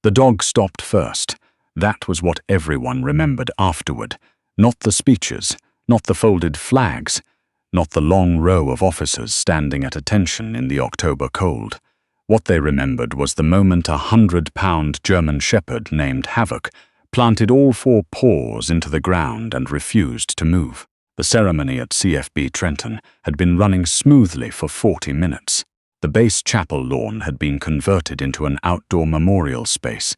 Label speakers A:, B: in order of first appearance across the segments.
A: The dog stopped first. That was what everyone remembered afterward. Not the speeches, not the folded flags, not the long row of officers standing at attention in the October cold. What they remembered was the moment a 100-pound German shepherd named Havoc planted all four paws into the ground and refused to move. The ceremony at CFB Trenton had been running smoothly for 40 minutes. The base chapel lawn had been converted into an outdoor memorial space.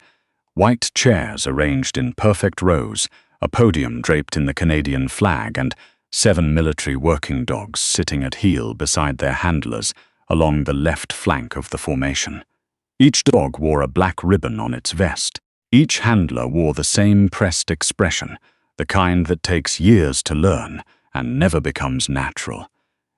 A: White chairs arranged in perfect rows, a podium draped in the Canadian flag, and 7 military working dogs sitting at heel beside their handlers along the left flank of the formation. Each dog wore a black ribbon on its vest. Each handler wore the same pressed expression, the kind that takes years to learn and never becomes natural.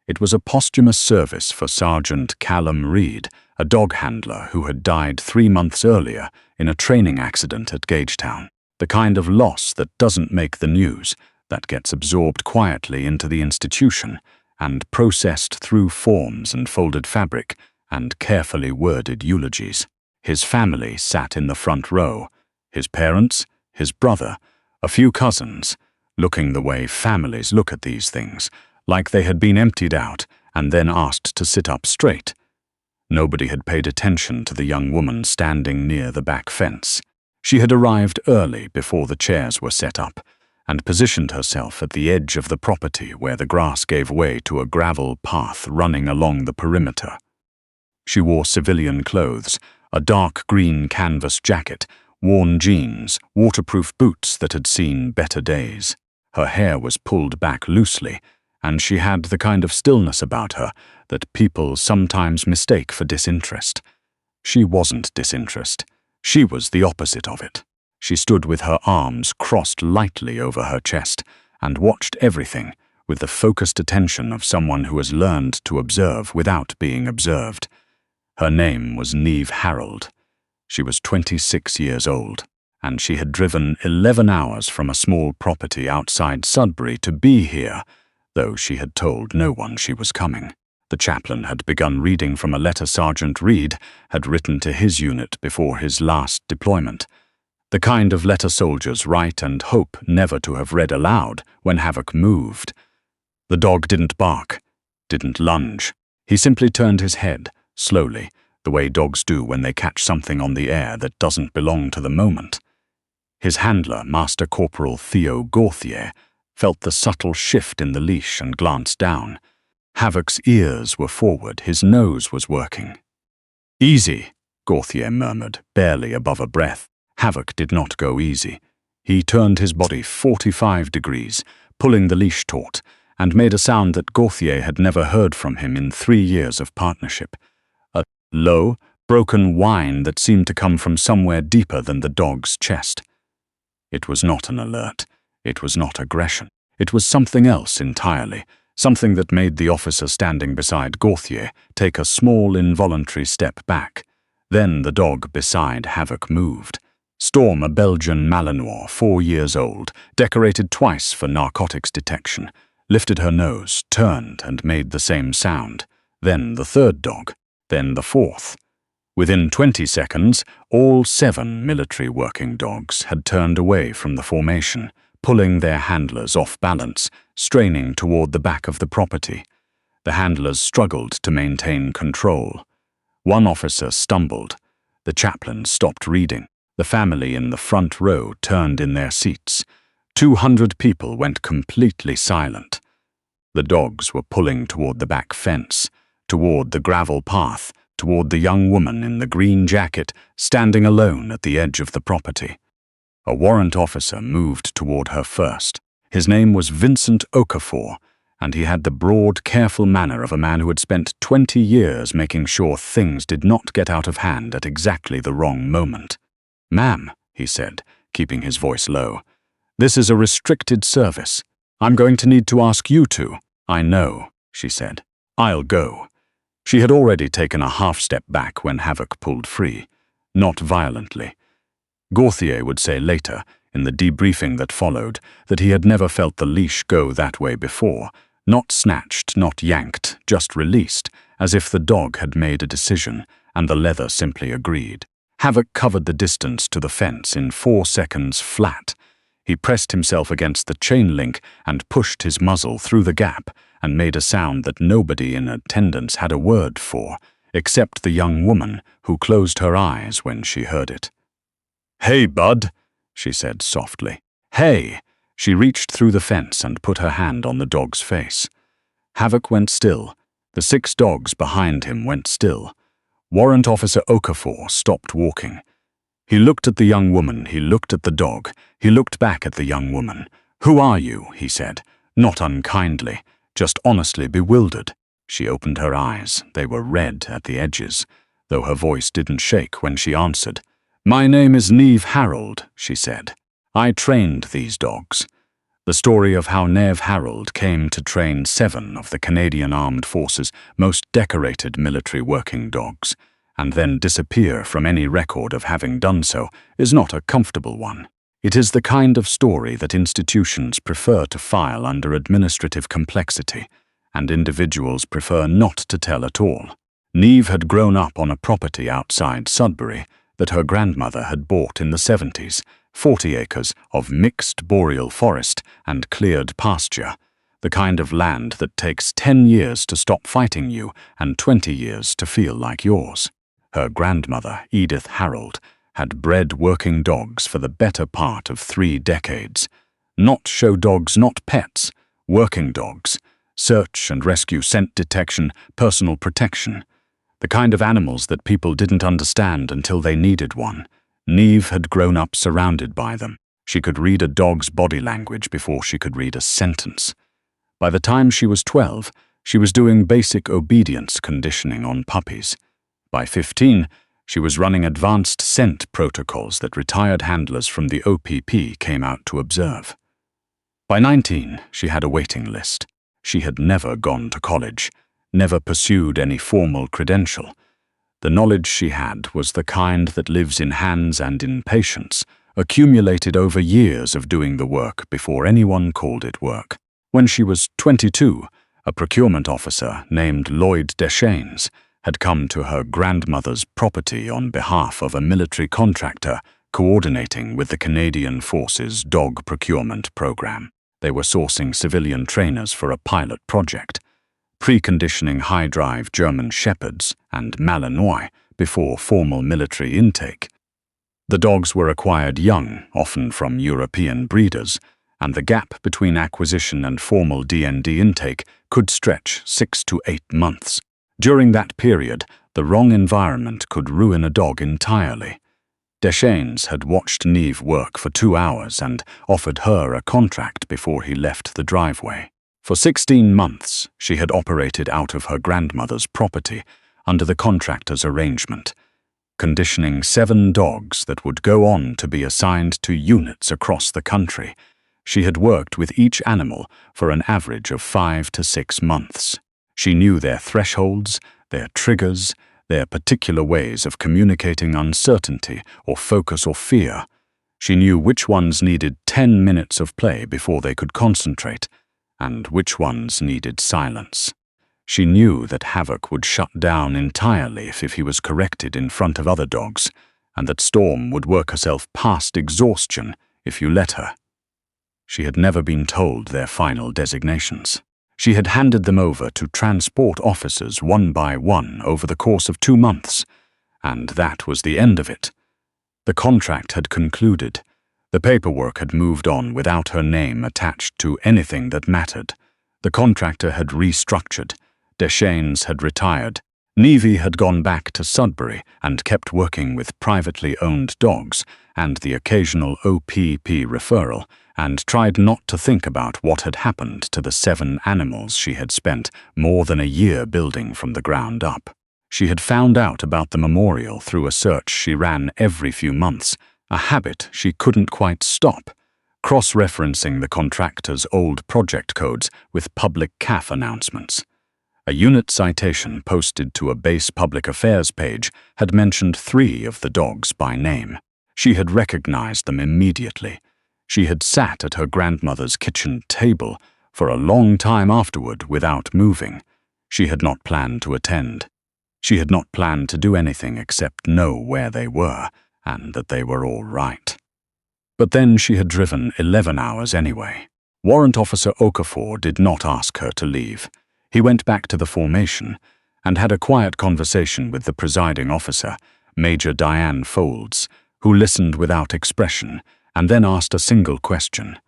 A: It was a posthumous service for Sergeant Reid, a dog handler who had died 3 months earlier in a training accident at Gagetown. The kind of loss that doesn't make the news, that gets absorbed quietly into the institution and processed through forms and folded fabric and carefully worded eulogies. His family sat in the front row, his parents, his brother, a few cousins, looking the way families look at these things, like they had been emptied out and then asked to sit up straight. Nobody had paid attention to the young woman standing near the back fence. She had arrived early before the chairs were set up and positioned herself at the edge of the property where the grass gave way to a gravel path running along the perimeter. She wore civilian clothes, a dark green canvas jacket, worn jeans, waterproof boots that had seen better days. Her hair was pulled back loosely, and she had the kind of stillness about her that people sometimes mistake for disinterest. She wasn't disinterest. She was the opposite of it. She stood with her arms crossed lightly over her chest and watched everything with the focused attention of someone who has learned to observe without being observed. Her name was Neve Harrold. She was 26 years old, and she had driven 11 hours from a small property outside Sudbury to be here, though she had told no one she was coming. The chaplain had begun reading from a letter Sergeant Reid had written to his unit before his last deployment. The kind of letter soldiers write and hope never to have read aloud when Havoc moved. The dog didn't bark, didn't lunge. He simply turned his head, slowly, the way dogs do when they catch something on the air that doesn't belong to the moment. His handler, Master Corporal Theo Gauthier, felt the subtle shift in the leash and glanced down. Havoc's ears were forward, his nose was working. "Easy," Gauthier murmured, barely above a breath. Havoc did not go easy. He turned his body 45 degrees, pulling the leash taut, and made a sound that Gauthier had never heard from him in 3 years of partnership. A low, broken whine that seemed to come from somewhere deeper than the dog's chest. It was not an alert. It was not aggression. It was something else entirely, something that made the officer standing beside Gauthier take a small involuntary step back. Then the dog beside Havoc moved. Storm, a Belgian Malinois, 4 years old, decorated twice for narcotics detection, lifted her nose, turned, and made the same sound. Then the third dog, then the fourth. Within 20 seconds, all 7 military working dogs had turned away from the formation, pulling their handlers off balance, straining toward the back of the property. The handlers struggled to maintain control. One officer stumbled. The chaplain stopped reading. The family in the front row turned in their seats. 200 people went completely silent. The dogs were pulling toward the back fence, toward the gravel path, toward the young woman in the green jacket standing alone at the edge of the property. A warrant officer moved toward her first. His name was Vincent Okafor, and he had the broad, careful manner of a man who had spent 20 years making sure things did not get out of hand at exactly the wrong moment. "Ma'am," he said, keeping his voice low, "this is a restricted service. I'm going to need to ask you to." "I know," she said. "I'll go." She had already taken a half-step back when Havoc pulled free, not violently. Gauthier would say later, in the debriefing that followed, that he had never felt the leash go that way before, not snatched, not yanked, just released, as if the dog had made a decision and the leather simply agreed. Havoc covered the distance to the fence in 4 seconds flat. He pressed himself against the chain link and pushed his muzzle through the gap and made a sound that nobody in attendance had a word for, except the young woman, who closed her eyes when she heard it. "Hey, bud," she said softly. "Hey!" She reached through the fence and put her hand on the dog's face. Havoc went still. The 6 dogs behind him went still. Warrant Officer Okafor stopped walking. He looked at the young woman, he looked at the dog, he looked back at the young woman. "Who are you?" he said, not unkindly, just honestly bewildered. She opened her eyes. They were red at the edges, though her voice didn't shake when she answered. "My name is Neve Harrold," she said. "I trained these dogs." The story of how Neve Harrold came to train 7 of the Canadian Armed Forces' most decorated military working dogs, and then disappear from any record of having done so, is not a comfortable one. It is the kind of story that institutions prefer to file under administrative complexity, and individuals prefer not to tell at all. Neve had grown up on a property outside Sudbury that her grandmother had bought in the 70s, 40 acres of mixed boreal forest and cleared pasture, the kind of land that takes 10 years to stop fighting you and 20 years to feel like yours. Her grandmother, Edith Harrold, had bred working dogs for the better part of 3 decades. Not show dogs, not pets, working dogs, search and rescue, scent detection, personal protection. The kind of animals that people didn't understand until they needed one. Neve had grown up surrounded by them. She could read a dog's body language before she could read a sentence. By the time she was 12, she was doing basic obedience conditioning on puppies. By 15, she was running advanced scent protocols that retired handlers from the OPP came out to observe. By 19, she had a waiting list. She had never gone to college, never pursued any formal credential. The knowledge she had was the kind that lives in hands and in patience, accumulated over years of doing the work before anyone called it work. When she was 22, a procurement officer named Lloyd Deschaines had come to her grandmother's property on behalf of a military contractor coordinating with the Canadian Forces dog procurement program. They were sourcing civilian trainers for a pilot project, preconditioning high-drive German Shepherds and Malinois before formal military intake. The dogs were acquired young, often from European breeders, and the gap between acquisition and formal D&D intake could stretch 6 to 8 months. During that period, the wrong environment could ruin a dog entirely. Deschaines had watched Neve work for 2 hours and offered her a contract before he left the driveway. For 16 months, she had operated out of her grandmother's property under the contractor's arrangement, conditioning 7 dogs that would go on to be assigned to units across the country. She had worked with each animal for an average of 5 to 6 months. She knew their thresholds, their triggers, their particular ways of communicating uncertainty or focus or fear. She knew which ones needed 10 minutes of play before they could concentrate, and which ones needed silence. She knew that Havoc would shut down entirely if he was corrected in front of other dogs, and that Storm would work herself past exhaustion if you let her. She had never been told their final designations. She had handed them over to transport officers one by one over the course of 2 months, and that was the end of it. The contract had concluded. The paperwork had moved on without her name attached to anything that mattered. The contractor had restructured. Deschaines had retired. Neve had gone back to Sudbury and kept working with privately owned dogs and the occasional OPP referral, and tried not to think about what had happened to the 7 animals she had spent more than a year building from the ground up. She had found out about the memorial through a search she ran every few months, a habit she couldn't quite stop, cross-referencing the contractor's old project codes with public CAF announcements. A unit citation posted to a base public affairs page had mentioned 3 of the dogs by name. She had recognized them immediately. She had sat at her grandmother's kitchen table for a long time afterward without moving. She had not planned to attend. She had not planned to do anything except know where they were and that they were all right. But then she had driven 11 hours anyway. Warrant Officer Okafor did not ask her to leave. He went back to the formation and had a quiet conversation with the presiding officer, Major Diane Folds, who listened without expression and then asked a single question.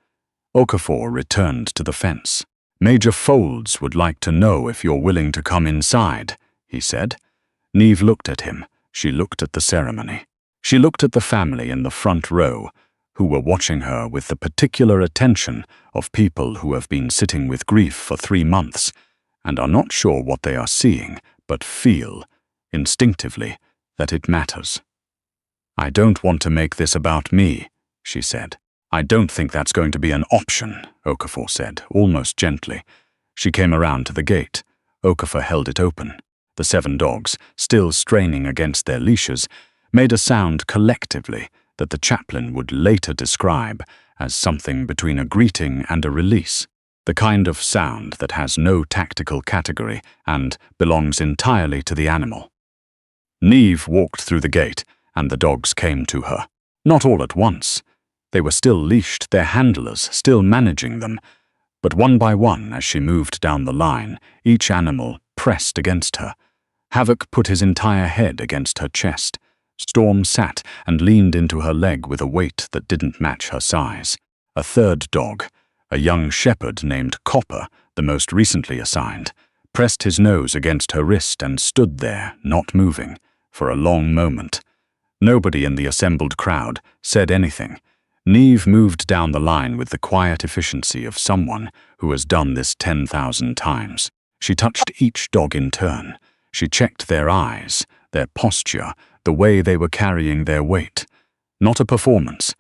A: Okafor returned to the fence. "Major Folds would like to know if you're willing to come inside," he said. Neve looked at him. She looked at the ceremony. She looked at the family in the front row, who were watching her with the particular attention of people who have been sitting with grief for 3 months and are not sure what they are seeing, but feel, instinctively, that it matters. "I don't want to make this about me," she said. "I don't think that's going to be an option," Okafor said, almost gently. She came around to the gate. Okafor held it open. The 7 dogs, still straining against their leashes, made a sound collectively that the chaplain would later describe as something between a greeting and a release, the kind of sound that has no tactical category and belongs entirely to the animal. Neve walked through the gate, and the dogs came to her. Not all at once. They were still leashed, their handlers still managing them, but one by one, as she moved down the line, each animal pressed against her. Havoc put his entire head against her chest. Storm sat and leaned into her leg with a weight that didn't match her size. A third dog, a young shepherd named Copper, the most recently assigned, pressed his nose against her wrist and stood there, not moving, for a long moment. Nobody in the assembled crowd said anything. Neve moved down the line with the quiet efficiency of someone who has done this 10,000 times. She touched each dog in turn. She checked their eyes, their posture, the way they were carrying their weight. Not a performance,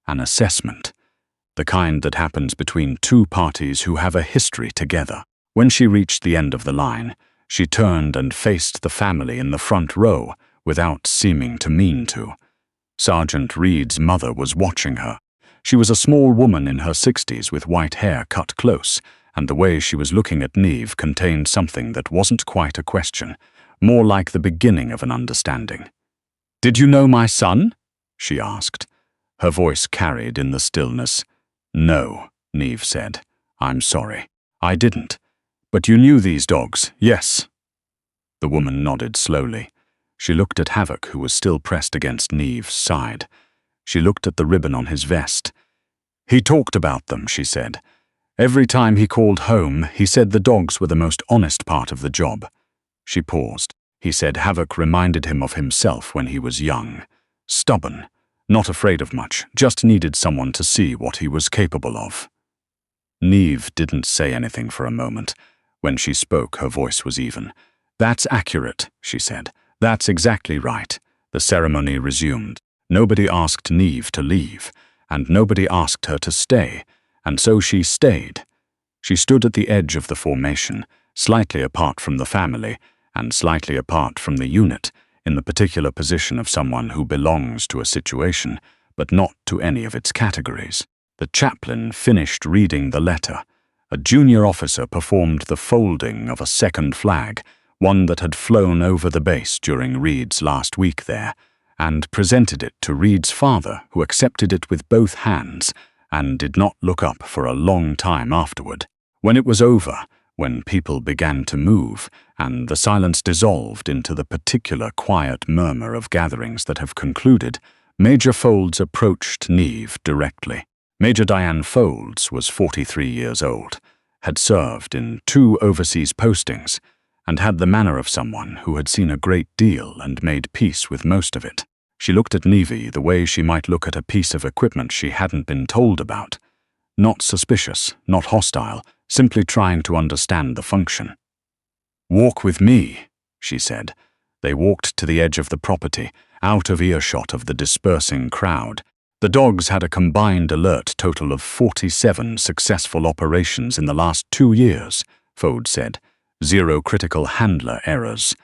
A: an assessment. The kind that happens between 2 parties who have a history together. When she reached the end of the line, she turned and faced the family in the front row without seeming to mean to. Sergeant Reid's mother was watching her. She was a small woman in her 60s with white hair cut close, and the way she was looking at Neve contained something that wasn't quite a question, more like the beginning of an understanding. "Did you know my son?" she asked. Her voice carried in the stillness. "No," Neve said. "I'm sorry. I didn't. But you knew these dogs, yes?" The woman nodded slowly. She looked at Havoc, who was still pressed against Neve's side. She looked at the ribbon on his vest. "He talked about them," she said. "Every time he called home, he said the dogs were the most honest part of the job." She paused. He said Havoc reminded him of himself when he was young. Stubborn, not afraid of much, just needed someone to see what he was capable of. Neve didn't say anything for a moment. When she spoke, her voice was even. "That's accurate," she said. "That's exactly right." The ceremony resumed. Nobody asked Neve to leave, and nobody asked her to stay, and so she stayed. She stood at the edge of the formation, slightly apart from the family, and slightly apart from the unit, in the particular position of someone who belongs to a situation, but not to any of its categories. The chaplain finished reading the letter. A junior officer performed the folding of a second flag, one that had flown over the base during Reid's last week there, and presented it to Reid's father, who accepted it with both hands and did not look up for a long time afterward. When it was over, when people began to move, and the silence dissolved into the particular quiet murmur of gatherings that have concluded, Major Folds approached Neve directly. Major Diane Folds was 43 years old, had served in 2 overseas postings, and had the manner of someone who had seen a great deal and made peace with most of it. She looked at Neve the way she might look at a piece of equipment she hadn't been told about. Not suspicious, not hostile, simply trying to understand the function. "Walk with me," she said. They walked to the edge of the property, out of earshot of the dispersing crowd. The dogs had a combined alert total of 47 successful operations in the last 2 years, Folds said. 0 critical handler errors.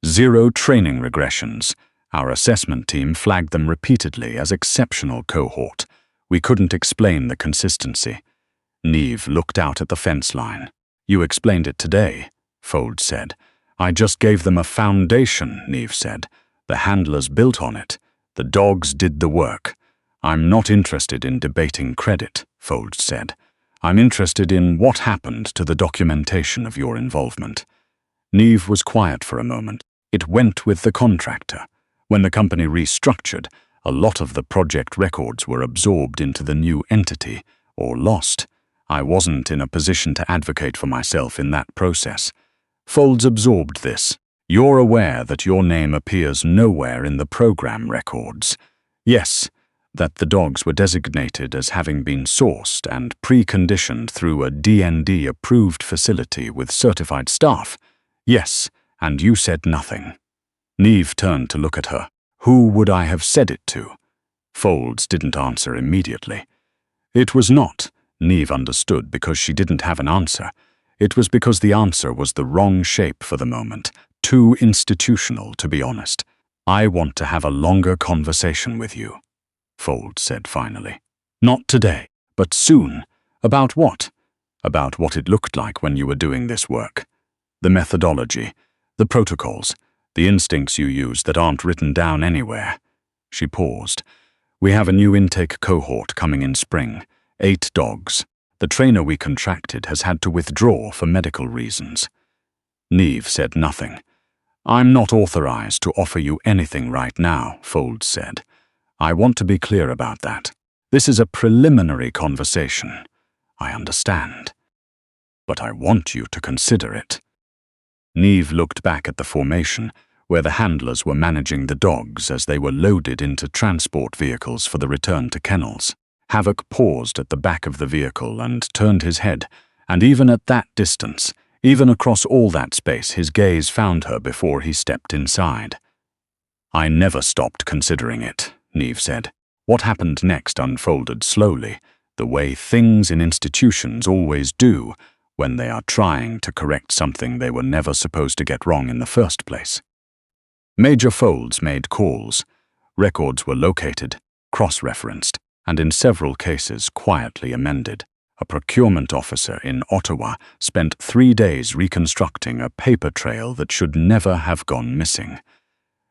A: 0 training regressions. Our assessment team flagged them repeatedly as exceptional cohort. We couldn't explain the consistency. Neve looked out at the fence line. "You explained it today," Folds said. I just gave them a foundation, Neve said. The handlers built on it. The dogs did the work. I'm not interested in debating credit, Folds said. I'm interested in what happened to the documentation of your involvement. Neve was quiet for a moment. It went with the contractor. When the company restructured, a lot of the project records were absorbed into the new entity, or lost. I wasn't in a position to advocate for myself in that process. Folds absorbed this. You're aware that your name appears nowhere in the program records. Yes, that the dogs were designated as having been sourced and preconditioned through a DND-approved facility with certified staff. Yes, and you said nothing. Neve turned to look at her. Who would I have said it to? Folds didn't answer immediately. It was not, Neve understood, because she didn't have an answer. It was because the answer was the wrong shape for the moment, too institutional, to be honest. I want to have a longer conversation with you, Folds said finally. Not today, but soon. About what? About what it looked like when you were doing this work. The methodology, the protocols, the instincts you use that aren't written down anywhere. She paused. We have a new intake cohort coming in spring. 8 dogs. The trainer we contracted has had to withdraw for medical reasons. Neve said nothing. I'm not authorized to offer you anything right now, Folds said. I want to be clear about that. This is a preliminary conversation. I understand. But I want you to consider it. Neve looked back at the formation, where the handlers were managing the dogs as they were loaded into transport vehicles for the return to kennels. Havoc paused at the back of the vehicle and turned his head, and even at that distance, even across all that space, his gaze found her before he stepped inside. I never stopped considering it, Neve said. What happened next unfolded slowly, the way things in institutions always do when they are trying to correct something they were never supposed to get wrong in the first place. Major Folds made calls. Records were located, cross-referenced, and in several cases quietly amended. A procurement officer in Ottawa spent 3 days reconstructing a paper trail that should never have gone missing.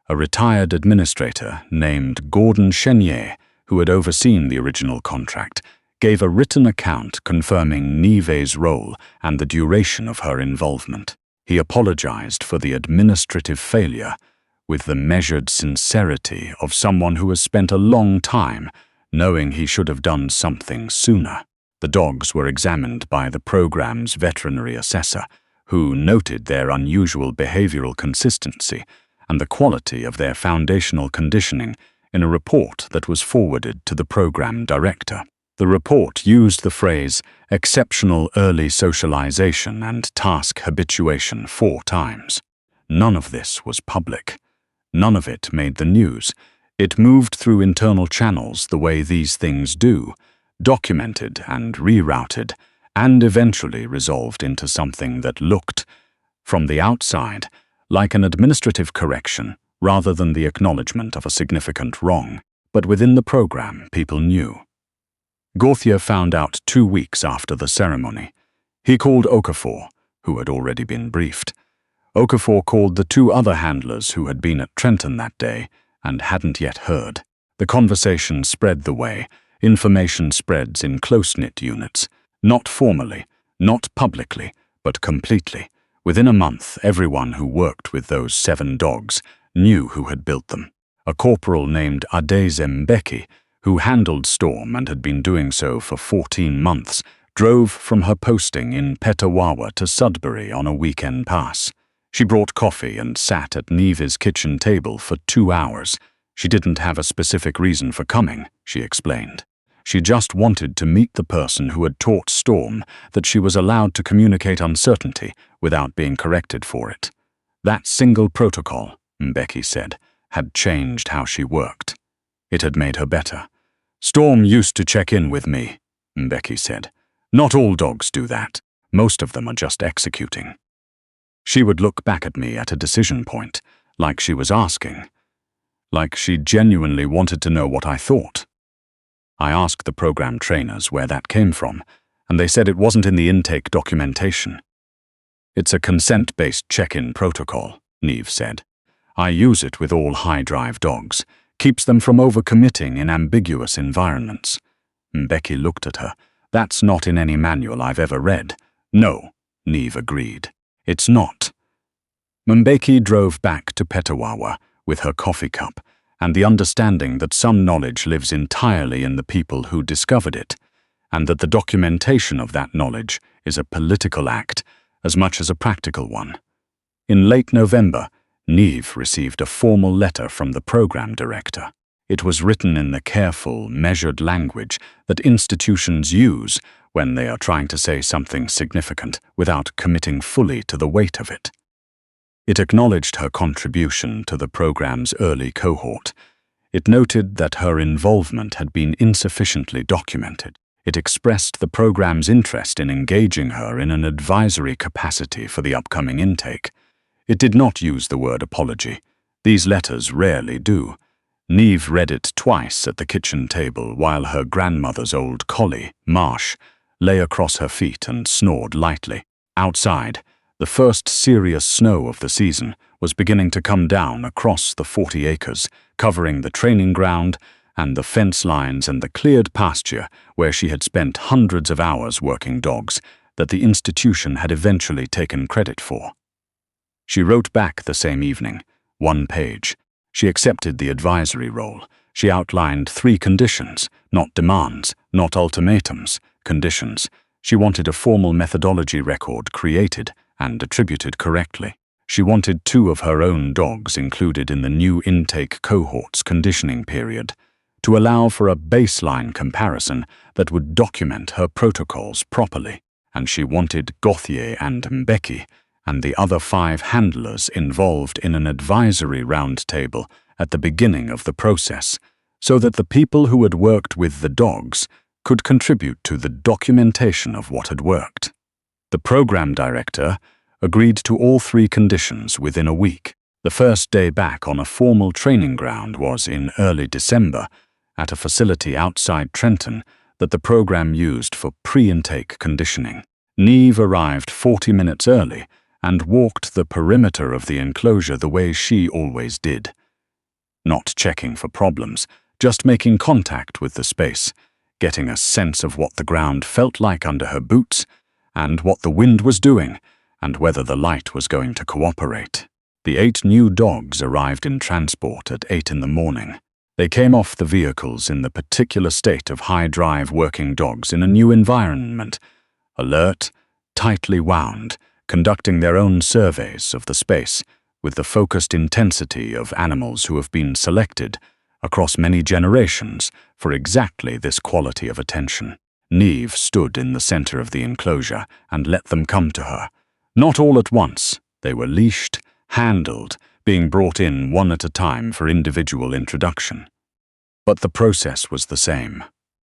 A: A retired administrator named Gordon Chenier, who had overseen the original contract, gave a written account confirming Neve's role and the duration of her involvement. He apologized for the administrative failure with the measured sincerity of someone who has spent a long time knowing he should have done something sooner. The dogs were examined by the program's veterinary assessor, who noted their unusual behavioral consistency and the quality of their foundational conditioning in a report that was forwarded to the program director. The report used the phrase exceptional early socialization and task habituation 4 times. None of this was public. None of it made the news. It moved through internal channels the way these things do, documented and rerouted, and eventually resolved into something that looked, from the outside, like an administrative correction rather than the acknowledgement of a significant wrong. But within the program, people knew. Gauthier found out 2 weeks after the ceremony. He called Okafor, who had already been briefed. Okafor called the 2 other handlers who had been at Trenton that day and hadn't yet heard. The conversation spread the way information spreads in close-knit units, not formally, not publicly, but completely. Within a month, everyone who worked with those 7 dogs knew who had built them. A corporal named Adeze Mbeki, who handled Storm and had been doing so for 14 months, drove from her posting in Petawawa to Sudbury on a weekend pass. She brought coffee and sat at Neve's kitchen table for 2 hours. She didn't have a specific reason for coming, she explained. She just wanted to meet the person who had taught Storm that she was allowed to communicate uncertainty without being corrected for it. That single protocol, Mbeki said, had changed how she worked. It had made her better. Storm used to check in with me, Mbeki said. Not all dogs do that. Most of them are just executing. She would look back at me at a decision point, like she was asking, like she genuinely wanted to know what I thought. I asked the program trainers where that came from, and they said it wasn't in the intake documentation. It's a consent-based check-in protocol, Neve said. I use it with all high-drive dogs. Keeps them from overcommitting in ambiguous environments. Mbeki looked at her. That's not in any manual I've ever read. No, Neve agreed. It's not. Mbeki drove back to Petawawa with her coffee cup and the understanding that some knowledge lives entirely in the people who discovered it, and that the documentation of that knowledge is a political act as much as a practical one. In late November, Neve received a formal letter from the program director. It was written in the careful, measured language that institutions use when they are trying to say something significant without committing fully to the weight of it. It acknowledged her contribution to the program's early cohort. It noted that her involvement had been insufficiently documented. It expressed the program's interest in engaging her in an advisory capacity for the upcoming intake. It did not use the word apology. These letters rarely do. Neve read it twice at the kitchen table while her grandmother's old collie, Marsh, lay across her feet and snored lightly. Outside, the first serious snow of the season was beginning to come down across the 40 acres, covering the training ground and the fence lines and the cleared pasture where she had spent hundreds of hours working dogs that the institution had eventually taken credit for. She wrote back the same evening, 1 page. She accepted the advisory role. She outlined 3 conditions, not demands, not ultimatums, conditions. She wanted a formal methodology record created and attributed correctly. She wanted 2 of her own dogs included in the new intake cohort's conditioning period, to allow for a baseline comparison that would document her protocols properly, and she wanted Gauthier and Mbeki and the other 5 handlers involved in an advisory roundtable at the beginning of the process, so that the people who had worked with the dogs could contribute to the documentation of what had worked. The program director agreed to all 3 conditions within a week. The first day back on a formal training ground was in early December at a facility outside Trenton that the program used for pre-intake conditioning. Neve arrived 40 minutes early and walked the perimeter of the enclosure the way she always did. Not checking for problems, just making contact with the space, getting a sense of what the ground felt like under her boots, and what the wind was doing, and whether the light was going to cooperate. The 8 new dogs arrived in transport at 8 in the morning. They came off the vehicles in the particular state of high-drive working dogs in a new environment, alert, tightly wound, conducting their own surveys of the space with the focused intensity of animals who have been selected across many generations for exactly this quality of attention. Neve stood in the center of the enclosure and let them come to her. Not all at once. They were leashed, handled, being brought in one at a time for individual introduction. But the process was the same.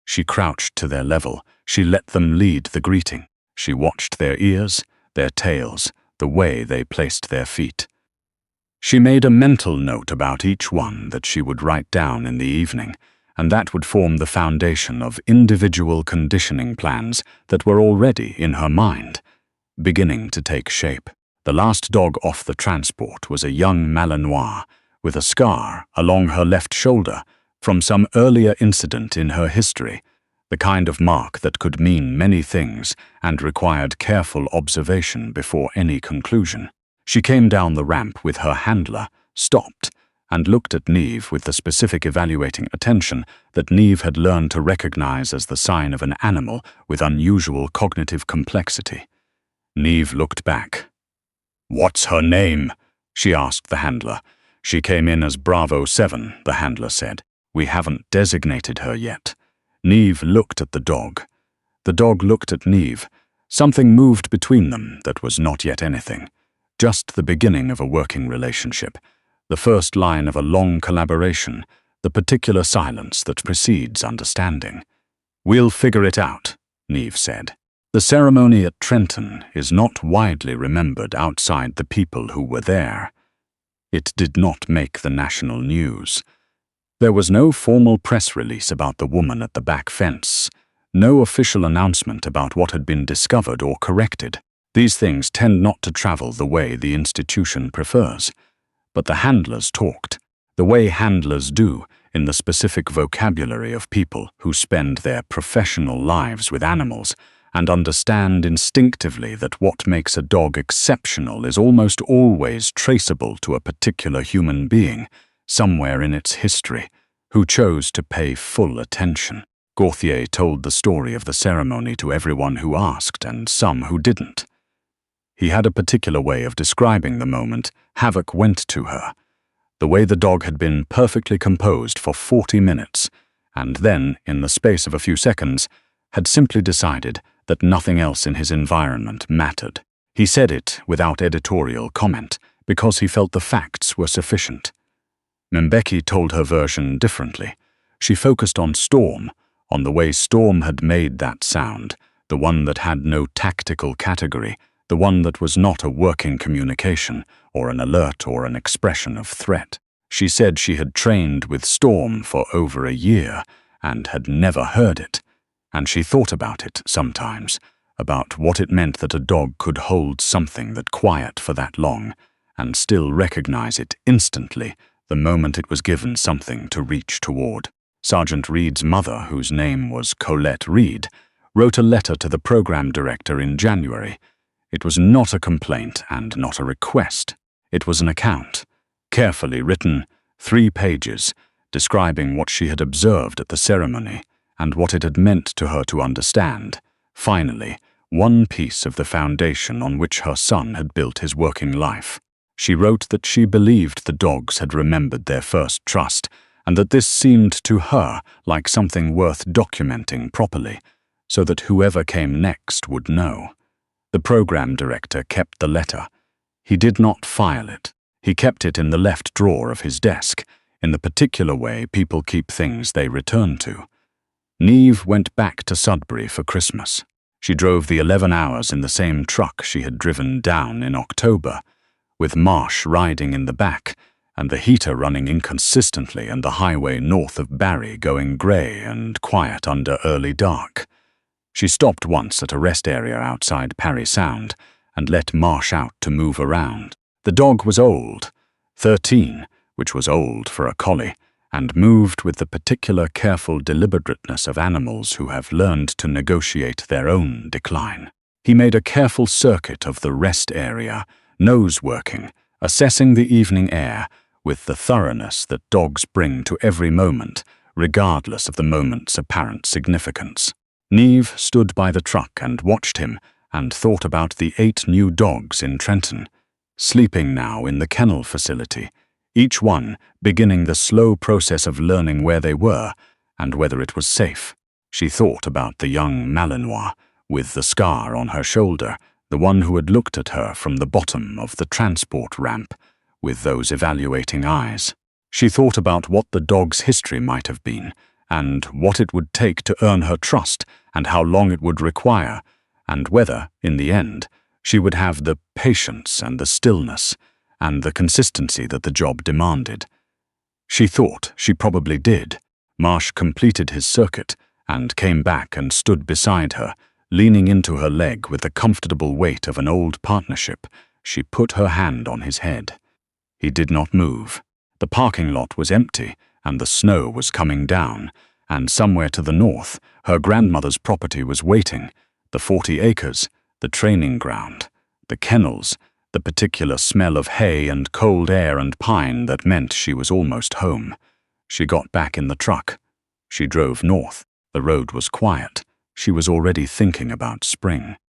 A: She crouched to their level. She let them lead the greeting. She watched their ears, their tails, the way they placed their feet. She made a mental note about each one that she would write down in the evening, and that would form the foundation of individual conditioning plans that were already in her mind, beginning to take shape. The last dog off the transport was a young Malinois with a scar along her left shoulder from some earlier incident in her history, the kind of mark that could mean many things and required careful observation before any conclusion. She came down the ramp with her handler, stopped, and looked at Neve with the specific evaluating attention that Neve had learned to recognize as the sign of an animal with unusual cognitive complexity. Neve looked back. "What's her name?" she asked the handler. "She came in as Bravo 7, the handler said. "We haven't designated her yet." Neve looked at the dog. The dog looked at Neve. Something moved between them that was not yet anything. Just the beginning of a working relationship. The first line of a long collaboration, the particular silence that precedes understanding. "We'll figure it out," Neve said. The ceremony at Trenton is not widely remembered outside the people who were there. It did not make the national news. There was no formal press release about the woman at the back fence, no official announcement about what had been discovered or corrected. These things tend not to travel the way the institution prefers. But the handlers talked, the way handlers do, in the specific vocabulary of people who spend their professional lives with animals and understand instinctively that what makes a dog exceptional is almost always traceable to a particular human being, somewhere in its history, who chose to pay full attention. Gauthier told the story of the ceremony to everyone who asked and some who didn't. He had a particular way of describing the moment havoc went to her, the way the dog had been perfectly composed for 40 minutes, and then, in the space of a few seconds, had simply decided that nothing else in his environment mattered. He said it without editorial comment, because he felt the facts were sufficient. Mbeki told her version differently. She focused on Storm, on the way Storm had made that sound, the one that had no tactical category, the one that was not a working communication, or an alert or an expression of threat. She said she had trained with Storm for over a year and had never heard it, and she thought about it sometimes, about what it meant that a dog could hold something that quiet for that long and still recognize it instantly the moment it was given something to reach toward. Sergeant Reid's mother, whose name was Colette Reid, wrote a letter to the program director in January. It was not a complaint and not a request. It was an account, carefully written, 3 pages, describing what she had observed at the ceremony and what it had meant to her to understand. Finally, one piece of the foundation on which her son had built his working life. She wrote that she believed the dogs had remembered their first trust, and that this seemed to her like something worth documenting properly, so that whoever came next would know. The program director kept the letter. He did not file it. He kept it in the left drawer of his desk, in the particular way people keep things they return to. Neve went back to Sudbury for Christmas. She drove the 11 hours in the same truck she had driven down in October, with Marsh riding in the back, and the heater running inconsistently and the highway north of Barrie going grey and quiet under early dark. She stopped once at a rest area outside Parry Sound and let Marsh out to move around. The dog was old, 13, which was old for a collie, and moved with the particular careful deliberateness of animals who have learned to negotiate their own decline. He made a careful circuit of the rest area, nose working, assessing the evening air with the thoroughness that dogs bring to every moment, regardless of the moment's apparent significance. Neve stood by the truck and watched him and thought about the 8 new dogs in Trenton, sleeping now in the kennel facility, each one beginning the slow process of learning where they were and whether it was safe. She thought about the young Malinois, with the scar on her shoulder, the one who had looked at her from the bottom of the transport ramp, with those evaluating eyes. She thought about what the dog's history might have been, and what it would take to earn her trust, and how long it would require, and whether, in the end, she would have the patience and the stillness, and the consistency that the job demanded. She thought she probably did. Marsh completed his circuit, and came back and stood beside her, leaning into her leg with the comfortable weight of an old partnership. She put her hand on his head. He did not move. The parking lot was empty, and the snow was coming down, and somewhere to the north, her grandmother's property was waiting, the 40 acres, the training ground, the kennels, the particular smell of hay and cold air and pine that meant she was almost home. She got back in the truck. She drove north. The road was quiet. She was already thinking about spring.